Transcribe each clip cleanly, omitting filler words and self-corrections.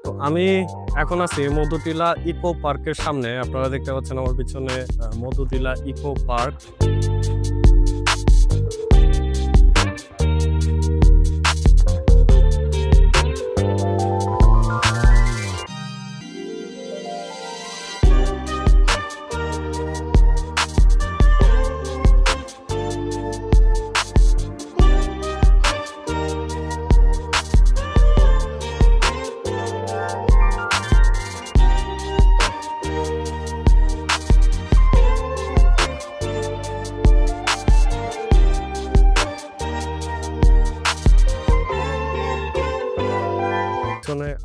তো আমি এখন আছি মধুটিলা ইকো পার্কের সামনে। আপনারা দেখতে পাচ্ছেন আমার পিছনে মধুটিলা ইকো পার্ক।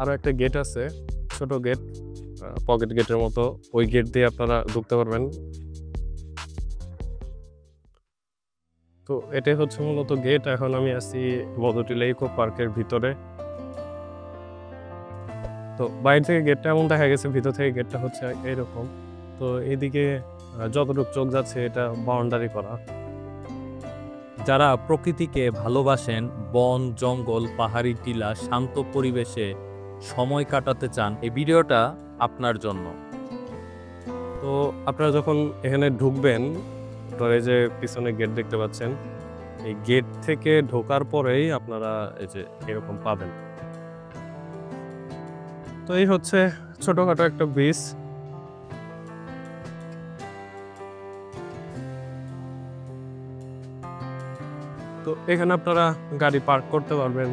আরো একটা গেট আছে, ছোট গেট, পকেট গেটের মতো। ওই গেট দিয়ে আপনারা ঢুকতে পারবেন। তো এটাই হচ্ছে মূলত গেট। এখন আমি আছি মধুটিলা ইকো পার্কের ভিতরে। তো বাইরে থেকে গেটটা এমন দেখা গেছে, ভিতর থেকে গেটটা হচ্ছে এইরকম। তো এইদিকে যতটুকু চোখ যাচ্ছে এটা বাউন্ডারি করা। যারা প্রকৃতিকে ভালোবাসেন, বন জঙ্গল পাহাড়ি টিলা শান্ত পরিবেশে সময় কাটাতে চান, এই ভিডিওটা আপনার জন্য। তো আপনারা যখন এখানে ঢুকবেন, আপনারা এই যে পিছনে গেট দেখতে পাচ্ছেন, এই গেট থেকে ঢোকার পরেই আপনারা এই যে এরকম পাবেন। তো এই হচ্ছে ছোটখাটো একটা ব্রিজ। তো এখানে আপনারা গাড়ি পার্ক করতে পারবেন।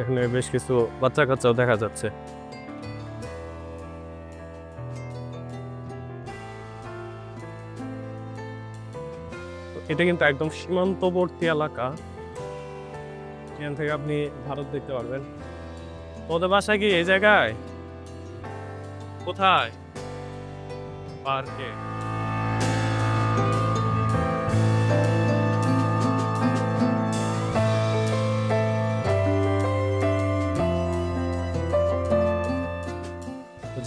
এখানে বেশ কিছু বাচ্চা কাচ্চাও দেখা যাচ্ছে। এটা কিন্তু একদম সীমান্তবর্তী এলাকা। এখান থেকে আপনি ভারত দেখতে পারবেন। তোদের বাসা কি এই জায়গায়? কোথায়? পার্কে।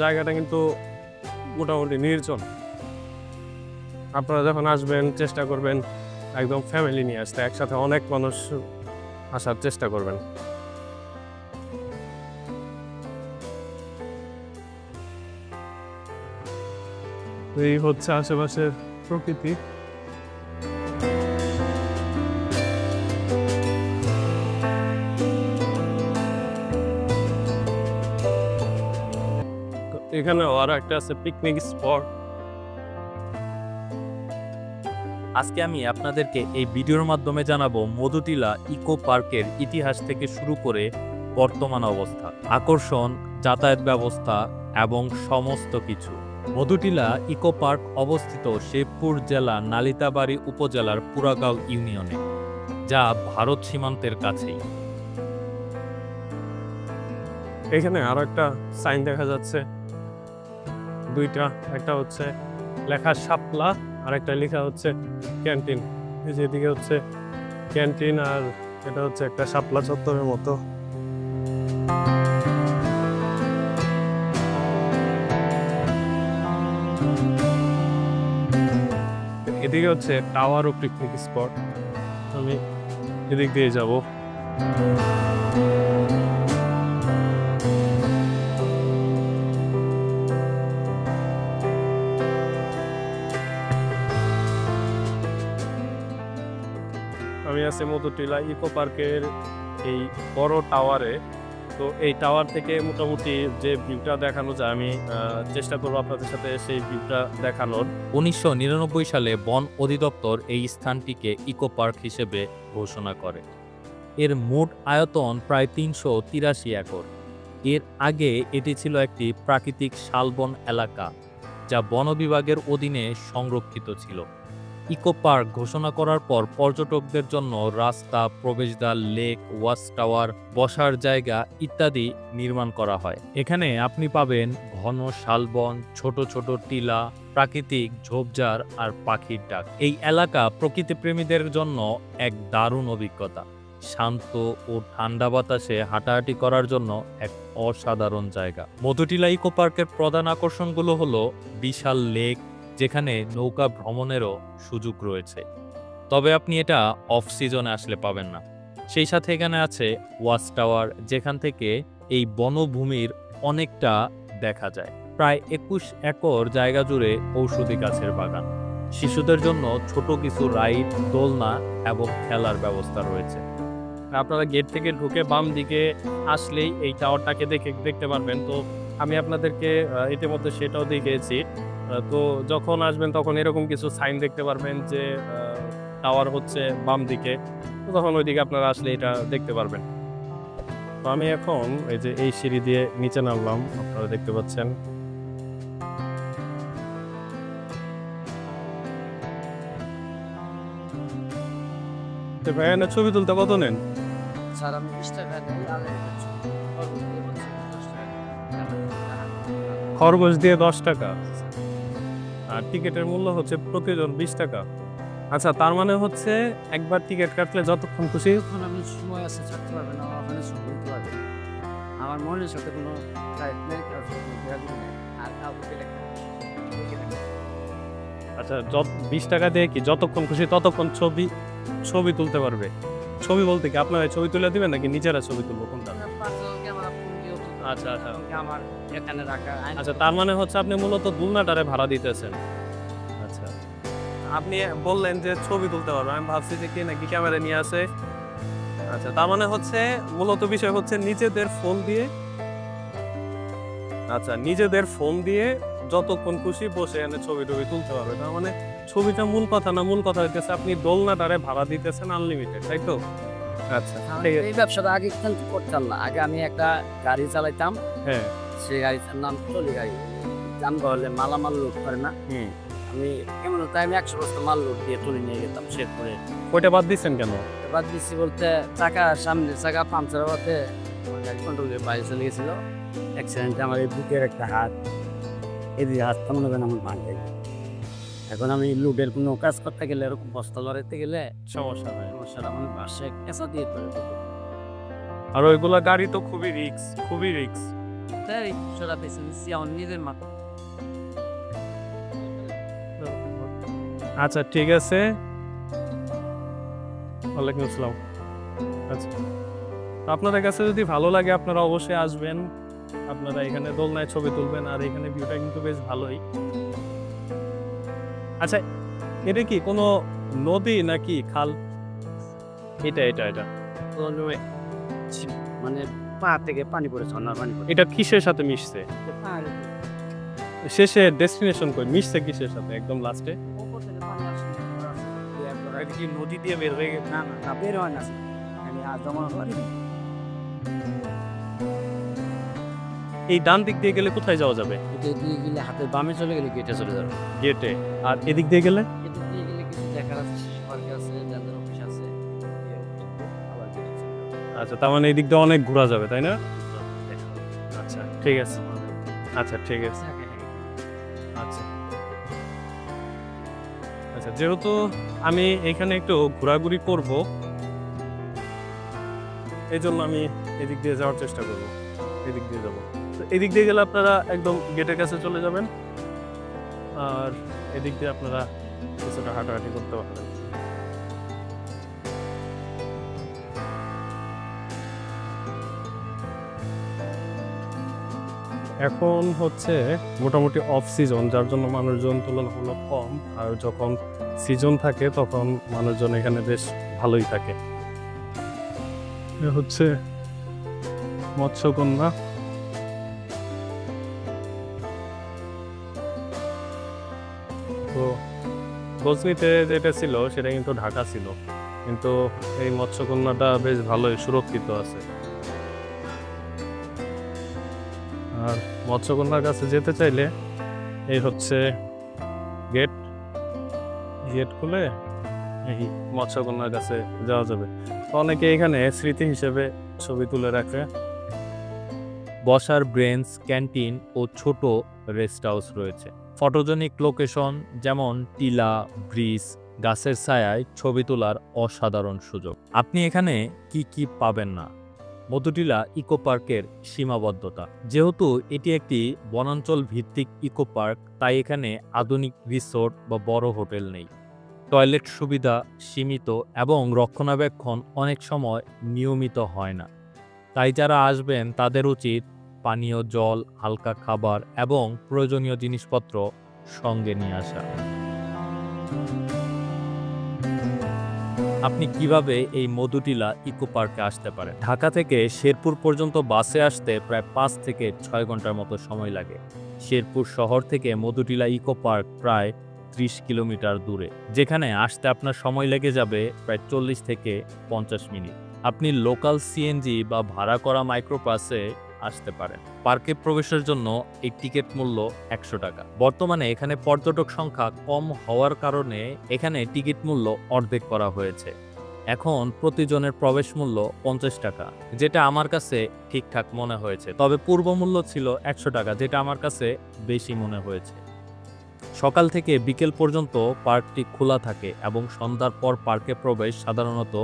জায়গাটা কিন্তু মোটামুটি নির্জন। আপনারা যখন আসবেন চেষ্টা করবেন একদম ফ্যামিলি নিয়ে আসতে, একসাথে অনেক মানুষ আসার চেষ্টা করবেন। এই হচ্ছে আশেপাশের প্রকৃতি। এখানে আরো একটা আছে পিকনিক স্পট। আজকে আমি আপনাদেরকে এই ভিডিওর মাধ্যমে জানাবো মধুটিলা ইকো পার্কের ইতিহাস থেকে শুরু করে বর্তমান অবস্থা, আকর্ষণ, যাতায়াত ব্যবস্থা এবং সমস্ত কিছু। মধুটিলা ইকো পার্ক অবস্থিত শেরপুর জেলা নালিতাবাড়ী উপজেলার পুরাগাঁও ইউনিয়নে, যা ভারত সীমান্তের কাছেই। এখানে আরো একটা সাইন দেখা যাচ্ছে, দুইটা। একটা হচ্ছে লেখা শাপলা, আর একটা লেখা হচ্ছে ক্যান্টিন। যেদিকে হচ্ছে ক্যান্টিন, আর এটা হচ্ছে একটা শাপলা চত্বরের মতো। এদিকে হচ্ছে টাওয়ার ও পিকনিক স্পট। আমি এদিক দিয়ে যাব। আমি আছি মধুটিলা ইকো পার্কের এই বড় টাওয়ারে। তো এই টাওয়ার থেকে মোটামুটি যে ভিউটা দেখানো যায়, আমি চেষ্টা করবো আপনাদের সাথে সেই ভিউটা দেখানোর। 1999 সালে বন অধিদপ্তর এই স্থানটিকে ইকো পার্ক হিসেবে ঘোষণা করে। এর মোট আয়তন প্রায় 383 একর। এর আগে এটি ছিল একটি প্রাকৃতিক শালবন এলাকা, যা বন বিভাগের অধীনে সংরক্ষিত ছিল। ইকো পার্ক ঘোষণা করার পর পর্যটকদের জন্য রাস্তা, প্রবেশদ্বার, লেক, ওয়াচ টাওয়ার, বসার জায়গা ইত্যাদি নির্মাণ করা হয়। এখানে আপনি পাবেন ঘন শালবন, ছোট ছোট টিলা, প্রাকৃতিক ঝোপঝাড় আর পাখির ডাক। এই এলাকা প্রকৃতিপ্রেমীদের জন্য এক দারুণ অভিজ্ঞতা। শান্ত ও ঠান্ডা বাতাসে হাঁটাহাঁটি করার জন্য এক অসাধারণ জায়গা। মধুটিলা ইকো পার্কের প্রধান আকর্ষণগুলো হলো বিশাল লেক, যেখানে নৌকা ভ্রমণেরও সুযোগ রয়েছে, তবে আপনি এটা অফ সিজনে আসলে পাবেন না। সেই সাথে এখানে আছে ওয়াচ টাওয়ার, যেখান থেকে এই বনভূমির অনেকটা দেখা যায়। প্রায় 21 একর জায়গা জুড়ে ঔষধি গাছের বাগান। শিশুদের জন্য ছোট কিছু রাইড, দোলনা এবং খেলার ব্যবস্থা রয়েছে। আপনারা গেট থেকে ঢুকে বাম দিকে আসলেই এই টাওয়ারটাকে দেখতে পারবেন। তো আমি আপনাদেরকে ইতিমধ্যে সেটাও দেখিয়েছি। তো যখন আসবেন তখন এরকম কিছু সাইন দেখতে পারবেন যে টাওয়ার হচ্ছে বাম দিকে, তো তখন ওইদিকে আপনারা আসলে এটা দেখতে পারবেন। তো আমি এখন এই যে এই সিঁড়ি দিয়ে নিচে নামলাম, আপনারা দেখতে পাচ্ছেন। ভাইয়া ছবি তুলতে কত নেন? স্যার আমি 20 টাকা দিই আর খরগোশ দিয়ে 10 টাকা, আর টিকিটের মূল্য হচ্ছে প্রতিজন 20 টাকা। আচ্ছা, তার মানে হচ্ছে একবার টিকিট কাটলে যতক্ষণ খুশি এখন আমি সময় আছে থাকতে পারবেন না, ওখানে ছবি তুলতে পারবেন। আমার মনের সাথে কোনো ফ্লাইট নেই, আর কাউকে আচ্ছা 20 টাকা দিয়ে কি যতক্ষণ খুশি ততক্ষণ ছবি তুলতে পারবে? ছবি বলতে কি আপনারা ছবি তুলে দিবেন নাকি নিজেরা ছবি তুলবো, কোনটা? আচ্ছা আচ্ছা আমার এখানে রাখা। আচ্ছা, তার মানে হচ্ছে আপনি মূলত দুলনাটারে ভাড়া দিতেছেন। আচ্ছা, আপনি বললেন যে ছবি তুলতে পারবেন, আমি ভাবছি যে কি নাকি ক্যামেরা নিয়ে আসে। আচ্ছা, তার মানে হচ্ছে মূলত বিষয় হচ্ছে নিজেদের ফোন দিয়ে যতক্ষণ খুশি বসে এনে ছবি তুলতে পারবে। তার মানে ছবিটা মূল কথা না, মূল কথা হচ্ছে আপনি দোলনাটারে ভাড়া দিতেছেন আনলিমিটেড, তাই তো? আচ্ছা, এই ব্যবসাটা আগে কিন্তু করতাম না। আগে আমি একটা গাড়ি চালাইতাম, হ্যাঁ, সেই গাড়িটার নাম ট্রলি গাড়ি। জানবা হলে মালামাল লোড করে না, আমি কেমন টাইমে 100 বস্তা মাল লোড দিয়ে তুলে নিয়ে যেতাম শেরপুরে। ওইটা বাদ দিচ্ছেন কেন? বাদ দিচ্ছি বলতে সামনের চাকা পাংচার হওয়াতে আমার গাড়ি কন্ট্রোল করে বাইরে চলে গেছিল। অ্যাক্সিডেন্টে আমার এই বুকের একটা হাত, এদিকে হাতটা মনে করেন আমার ভাঙে। এখন আমি লুডের কোনো কাজ করতে গেলে, এরকম বস্তা লড়াইতে গেলে সমস্যা হয়। সমস্যাটা আমার পাশে কেঁচা দিয়ে পড়ে। আর ওইগুলা গাড়ি তো খুবই রিক্স। তাই সেটা বেছে নিচ্ছি আমার নিজের মাথা। আচ্ছা ঠিক আছে, ওয়ালাইকুম আসসালাম। আচ্ছা, আপনাদের কাছে যদি ভালো লাগে আপনারা অবশ্যই আসবেন, আপনারা এখানে দোলনায় ছবি তুলবেন, আর এখানে ভিউটা কিন্তু বেশ ভালোই। আচ্ছা, এটা কি কোনো নদী নাকি খাল? এটা মানে পা থেকে পানি পড়ে, ঝর্ণার পানি পড়ে। এটা কিসের সাথে মিশছে? শেষে ডেস্টিনেশন কই মিশছে কিসের সাথে একদম লাস্টে? এটা কি নদী দিয়ে বের হয়ে গেছে? না না না, বের হয় না, আমি জমা করি। এই ডান দিক দিয়ে গেলে কোথায় যাওয়া যাবে? এদিক দিয়ে গেলে হাতের বামে চলে গেলে গেটে চলে যাবে। গেটে। আর এদিক দিয়ে গেলে? এদিক দিয়ে গেলে কিছু দেখার আছে, শিশু পার্ক আছে, জাদুর অফিস আছে, আবার গেটে চলে যাবে। আচ্ছা, তার মানে এই দিক দিয়ে অনেক ঘোরা যাবে, তাই না? আচ্ছা ঠিক আছে, আচ্ছা ঠিক আছে। আচ্ছা আচ্ছা, যেহেতু আমি এখানে একটু ঘোরাঘুরি করব, এই জন্য আমি এদিক দিয়ে যাওয়ার চেষ্টা করব। এদিক দিয়ে যাব, এদিক দিয়ে গেলে আপনারা একদম গেটের কাছে চলে যাবেন, আর এদিক দিয়ে আপনারা কিছুটা হাঁটাহাঁটি করতে পারবেন। এখন হচ্ছে মোটামুটি অফ সিজন, যার জন্য মানুষজন তুলনামূলক কম, আর যখন সিজন থাকে তখন মানুষজন এখানে বেশ ভালোই থাকে। হচ্ছে মৎস্যকন্যা। তো গজনিতে যেটা ছিল সেটা কিন্তু ঢাকা ছিল, কিন্তু এই মৎস্যকন্যাটা বেশ ভালোই সুরক্ষিত আছে। আর মৎস্যকন্যার কাছে যেতে চাইলে এই হচ্ছে গেট খুলে এই মৎস্যকন্যার কাছে যাওয়া যাবে। অনেকে এখানে স্মৃতি হিসেবে ছবি তুলে রাখে। বসার ব্রেঞ্চ, ক্যান্টিন ও ছোট রেস্ট হাউস রয়েছে। ফটোজেনিক লোকেশন যেমন টিলা, ব্রিজ, গাছের ছায়ায় ছবি তোলার অসাধারণ সুযোগ। আপনি এখানে কি কি পাবেন না? মধুটিলা ইকো পার্কের সীমাবদ্ধতা। যেহেতু এটি একটি বনাঞ্চল ভিত্তিক ইকো পার্ক, তাই এখানে আধুনিক রিসোর্ট বা বড় হোটেল নেই। টয়লেট সুবিধা সীমিত এবং রক্ষণাবেক্ষণ অনেক সময় নিয়মিত হয় না। তাই যারা আসবেন তাদের উচিত পানীয় জল, হালকা খাবার এবং প্রয়োজনীয় জিনিসপত্র সঙ্গে নিয়ে আসা। আপনি কিভাবে এই মধুটিলা ইকো পার্কে আসতে পারেন? ঢাকা থেকে শেরপুর পর্যন্ত বাসে আসতে প্রায় 5 থেকে 6 ঘন্টার মতো সময় লাগে। শেরপুর শহর থেকে মধুটিলা ইকো পার্ক প্রায় 30 কিলোমিটার দূরে, যেখানে আসতে আপনার সময় লেগে যাবে প্রায় 40 থেকে 50 মিনিট। আপনি লোকাল সিএনজি বা ভাড়া করা মাইক্রোবাসে আসতে পারেন। পার্কে প্রবেশের জন্য এই টিকিট মূল্য 100 টাকা। বর্তমানে এখানে পর্যটক সংখ্যা কম হওয়ার কারণে এখানে টিকিট মূল্য অর্ধেক করা হয়েছে। এখন প্রতিজনের প্রবেশ মূল্য 50 টাকা, যেটা আমার কাছে ঠিকঠাক মনে হয়েছে। তবে পূর্ব মূল্য ছিল 100 টাকা, যেটা আমার কাছে বেশি মনে হয়েছে। সকাল থেকে বিকেল পর্যন্ত পার্কটি খোলা থাকে এবং সন্ধ্যার পর পার্কে প্রবেশ সাধারণত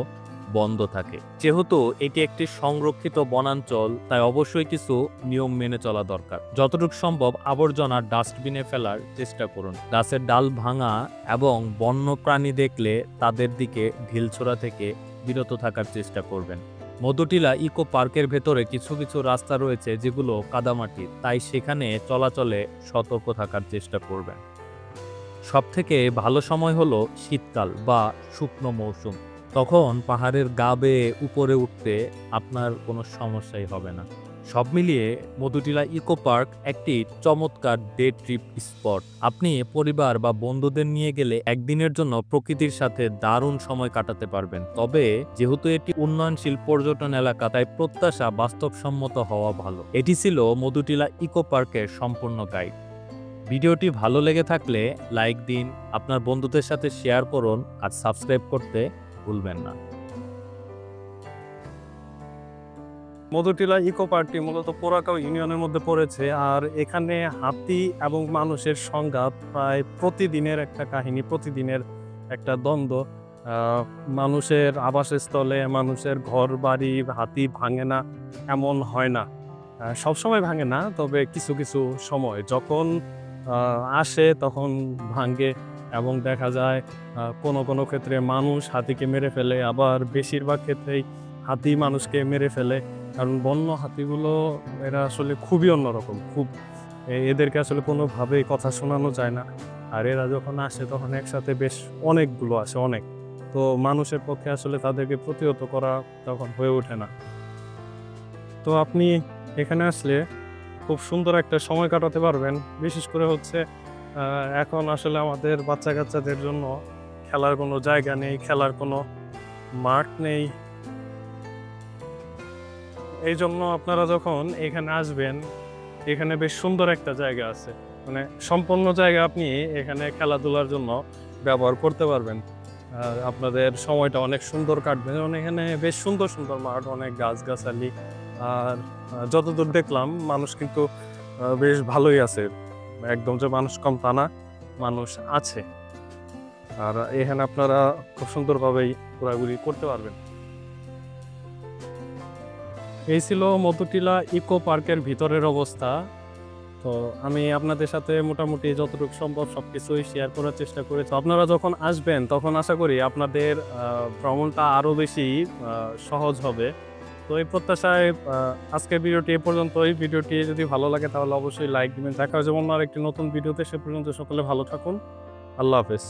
বন্ধ থাকে। যেহেতু এটি একটি সংরক্ষিত বনাঞ্চল, তাই অবশ্যই কিছু নিয়ম মেনে চলা দরকার। যতটুকু সম্ভব আবর্জনা ডাস্টবিনে ফেলার চেষ্টা করুন। গাছের ডাল ভাঙা এবং বন্য প্রাণী দেখলে তাদের দিকে ঢিল ছোড়া থেকে বিরত থাকার চেষ্টা করবেন। মধুটিলা ইকো পার্কের ভেতরে কিছু কিছু রাস্তা রয়েছে যেগুলো কাদামাটির, তাই সেখানে চলাচলে সতর্ক থাকার চেষ্টা করবেন। সবথেকে ভালো সময় হলো শীতকাল বা শুকনো মৌসুম। তখন পাহাড়ের গা বেয়ে উপরে উঠতে আপনার কোনো সমস্যাই হবে না। সব মিলিয়ে মধুটিলা ইকো পার্ক একটি চমৎকার ডে ট্রিপ স্পট। আপনি পরিবার বা বন্ধুদের নিয়ে গেলে একদিনের জন্য প্রকৃতির সাথে দারুণ সময় কাটাতে পারবেন। তবে যেহেতু এটি উন্নয়নশীল পর্যটন এলাকা, তাই প্রত্যাশা বাস্তবসম্মত হওয়া ভালো। এটি ছিল মধুটিলা ইকো পার্কের সম্পূর্ণ গাইড। ভিডিওটি ভালো লেগে থাকলে লাইক দিন, আপনার বন্ধুদের সাথে শেয়ার করুন আর সাবস্ক্রাইব করতে ভুলবেন না। মধুটিলা ইকো পার্কটি মূলত পোড়াকাউ ইউনিয়নের মধ্যে পড়েছে, আর এখানে হাতি এবং মানুষের সংঘাত প্রায় প্রতিদিনের একটা কাহিনী, প্রতিদিনের একটা দ্বন্দ্ব। মানুষের আবাসস্থলে, মানুষের ঘর বাড়ি হাতি ভাঙে না এমন হয় না, সবসময় ভাঙে না, তবে কিছু কিছু সময় যখন আসে তখন ভাঙে। এবং দেখা যায় কোনো কোনো ক্ষেত্রে মানুষ হাতিকে মেরে ফেলে, আবার বেশিরভাগ ক্ষেত্রেই হাতি মানুষকে মেরে ফেলে। কারণ বন্য হাতিগুলো এরা আসলে খুবই অন্যরকম, এদেরকে আসলে কোনোভাবেই কথা শোনানো যায় না। আর এরা যখন আসে তখন একসাথে বেশ অনেকগুলো আসে, অনেক। তো মানুষের পক্ষে আসলে তাদেরকে প্রতিহত করা তখন হয়ে ওঠে না। তো আপনি এখানে আসলে খুব সুন্দর একটা সময় কাটাতে পারবেন। বিশেষ করে হচ্ছে এখন আসলে আমাদের বাচ্চা কাচ্চাদের জন্য খেলার কোনো জায়গা নেই, খেলার কোনো মাঠ নেই। এই জন্য আপনারা যখন এখানে আসবেন, এখানে বেশ সুন্দর একটা জায়গা আছে, মানে সম্পূর্ণ জায়গা আপনি এখানে খেলাধুলার জন্য ব্যবহার করতে পারবেন। আপনাদের সময়টা অনেক সুন্দর কাটবে, যেমন এখানে বেশ সুন্দর সুন্দর মাঠ, অনেক গাছগাছালি। আর যতদূর দেখলাম মানুষ কিন্তু বেশ ভালোই আছে, একদম যে মানুষ কম তা না, মানুষ আছে। আর এখানে আপনারা খুব সুন্দরভাবেই ঘোরাঘুরি করতে পারবেন। এই ছিল মধুটিলা ইকো পার্কের ভিতরের অবস্থা। তো আমি আপনাদের সাথে মোটামুটি যতটুকু সম্ভব সবকিছুই শেয়ার করার চেষ্টা করেছি। আপনারা যখন আসবেন তখন আশা করি আপনাদের ভ্রমণটা আরও বেশি সহজ হবে। তো এই প্রত্যাশায় আজকের ভিডিওটি এ পর্যন্তই। ভিডিওটি যদি ভালো লাগে তাহলে অবশ্যই লাইক দিবেন। দেখা হবে যেমন আর একটি নতুন ভিডিওতে। সে পর্যন্ত সকলে ভালো থাকুন। আল্লাহ হাফেজ।